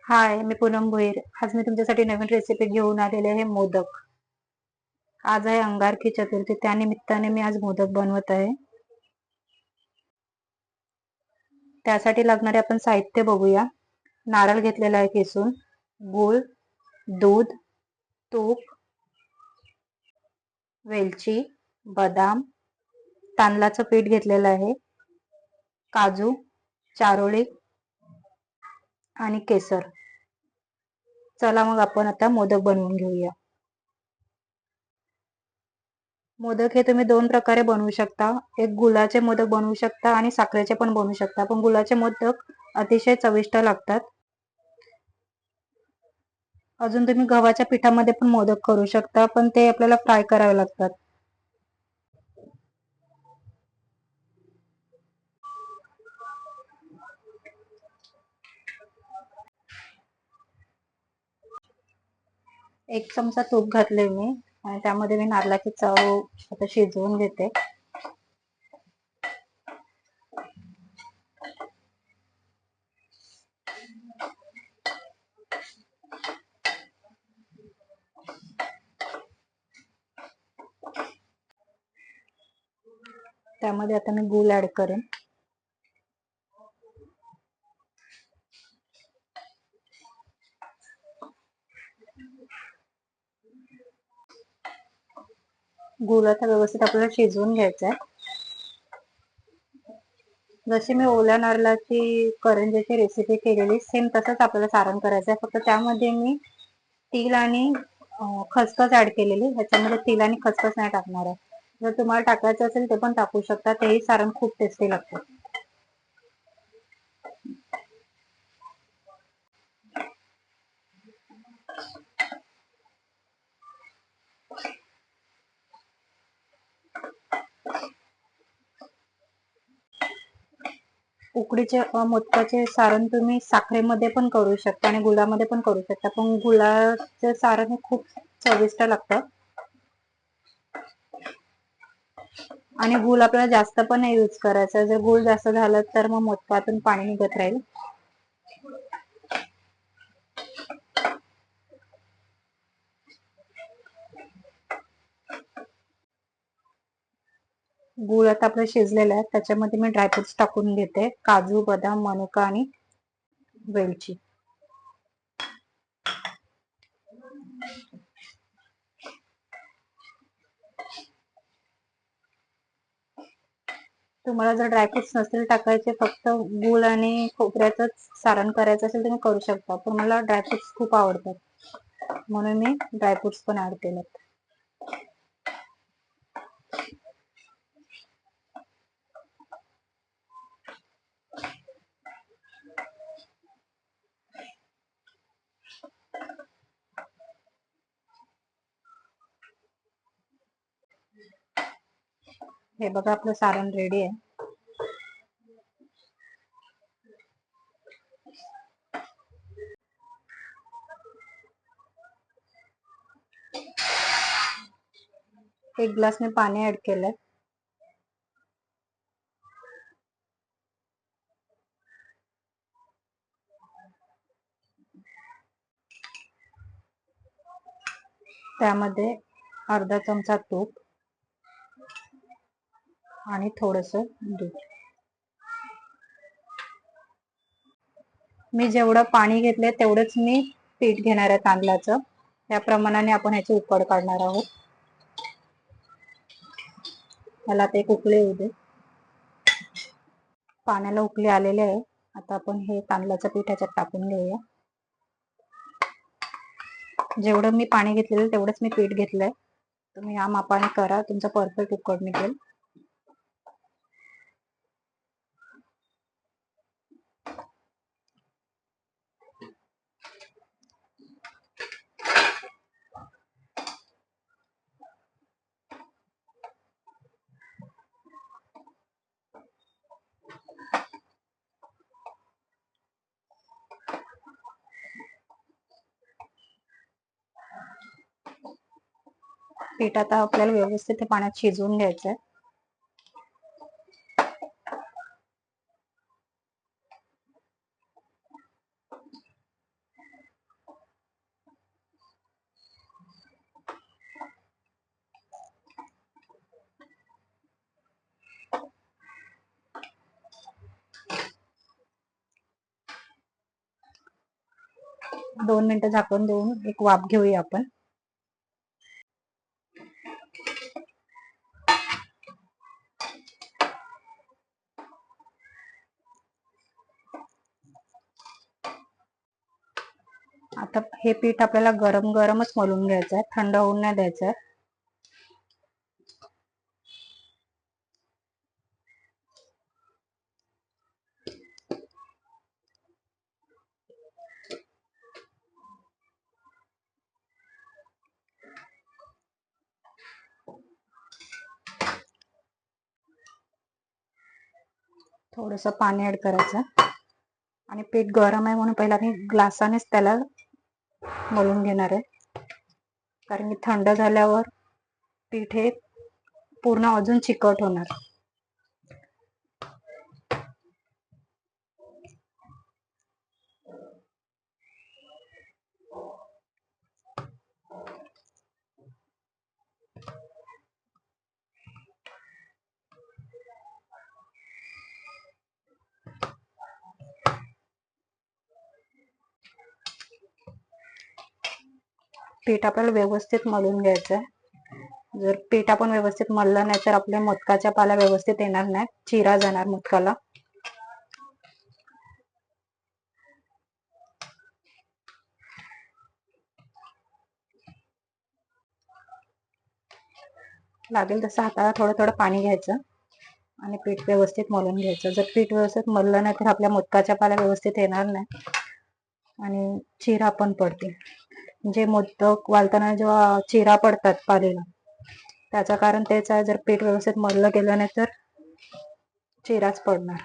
हाय, मी पूनम भोईर. आज मी तुमच्यासाठी नवीन रेसिपी घेऊन आलेले आहे मोदक. आज आहे अंगारकी चतुर्थी, त्यानिमित्ताने मी आज मोदक बनवत आहे. त्यासाठी लागणारे आपण साहित्य बघूया. नारळ घेतलेला आहे किसून, गूळ, दूध, तूप, वेलची, बदाम, तांदळाचं पीठ घेतलेलं आहे, काजू, चारोळी आणि केसर. चला मग आपण आता मोदक बनवून घेऊया. मोदक हे तुम्ही दोन प्रकारे बनवू शकता. एक गुळाचे मोदक बनवू शकता आणि साखरेचे पण बनवू शकता. पण गुळाचे मोदक अतिशय चविष्ट लागतात. अजून तुम्ही गव्हाच्या पिठामध्ये पण मोदक करू शकता, पण ते आपल्याला फ्राय करावे लागतात. एक चमचा तूप घातले मी आणि त्यामध्ये मी नारळाची चव आता शिजवून घेते. त्यामध्ये आता मी गूळ ऍड करेन. गूळ आता व्यवस्थित आपल्याला शिजवून घ्यायचा आहे. जशी मी ओल्या नारळाची करंज्याची रेसिपी केलेली सेम तसंच आपल्याला सारण करायचं आहे. फक्त त्यामध्ये मी तीळ आणि खसखस ऍड केलेली. ह्याच्यामध्ये तीळ आणि खसखस नाही टाकणार आहे. जर तुम्हाला टाकायचं असेल ते पण टाकू शकता. तेही सारण खूप टेस्टी लागतं. उकडीचे मोदकाचे सारण तुम्ही साखरेमध्ये पण करू शकता आणि गुळामध्ये पण करू शकता. पण गुळाचे सारण हे खूप चविष्ट लागतं. आणि गूळ आपल्याला जास्त पण नाही यूज करायचा. जर गूळ जास्त झालं तर मग मोदकातून पाणी निघत राहील. गूळ आता आपलं शिजलेलं आहे. त्याच्यामध्ये मी ड्रायफ्रुट्स टाकून घेते. काजू, बदाम, मनुका आणि वेलची. तुम्हाला जर ड्रायफ्रुट्स नसतील टाकायचे, फक्त गूळ आणि खोबऱ्याचंच सारण करायचं असेल तर तुम्ही करू शकता. पण मला ड्रायफ्रुट्स खूप आवडतात म्हणून मी ड्रायफ्रुट्स पण ऍड केलेत. हे बघा आपलं सारण रेडी आहे. एक ग्लास मी पाणी ऍड केलंय. त्यामध्ये अर्धा चमचा तूप आणि थोडस दूध. मी जेवढं पाणी घेतलंय तेवढंच मी पीठ घेणार आहे तांदळाचं. त्या प्रमाणाने आपण ह्याची उकड काढणार आहोत. मला आता एक उकळी येऊ दे. पाण्याला उकळी आलेले आहे. आता आपण हे तांदळाचं पीठ ह्याच्यात टाकून घेऊया. जेवढं मी पाणी घेतलेलं तेवढंच मी पीठ घेतलंय. तुम्ही या मापाने करा, तुमचं परफेक्ट उकड निघेल. पीठ आता आपल्याला व्यवस्थित पाण्यात शिजवून घ्यायचंय. 2 मिनिटं झाकून देऊन एक वाफ घेऊया आपण. आता हे पीठ आपल्याला गरम गरमच मळून घ्यायचं आहे, थंड होऊन नाही द्यायचं आहे. थोडंसं पाणी ऍड करायचं आणि पीठ गरम आहे म्हणून पहिला मी ग्लासानेच त्याला मळून घेणार आहे, कारण की थंड झाल्यावर पीठ हे पूर्ण अजून चिकट होणार. पीठ आपल्याला व्यवस्थित मळून घ्यायचं आहे. जर पीठ आपण व्यवस्थित मळलं नाही तर आपल्या मोदकाच्या पाला व्यवस्थित येणार नाही, चिरा जाणार मोदकाला. लागेल तसं हाताला थोडं थोडं पाणी घ्यायचं आणि पीठ व्यवस्थित मळून घ्यायचं. जर पीठ व्यवस्थित मळलं नाही तर आपल्या मोदकाच्या पाला व्यवस्थित येणार नाही आणि चिरा पण पडतील. जे मोदक वालताना जेव्हा चिरा पडतात पालेला, त्याचं कारण तेच आहे. जर पीठ व्यवस्थित मळलं गेलं नाही तर चिराच पडणार.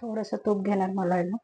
थोडंसं तूप घेणार मलायला.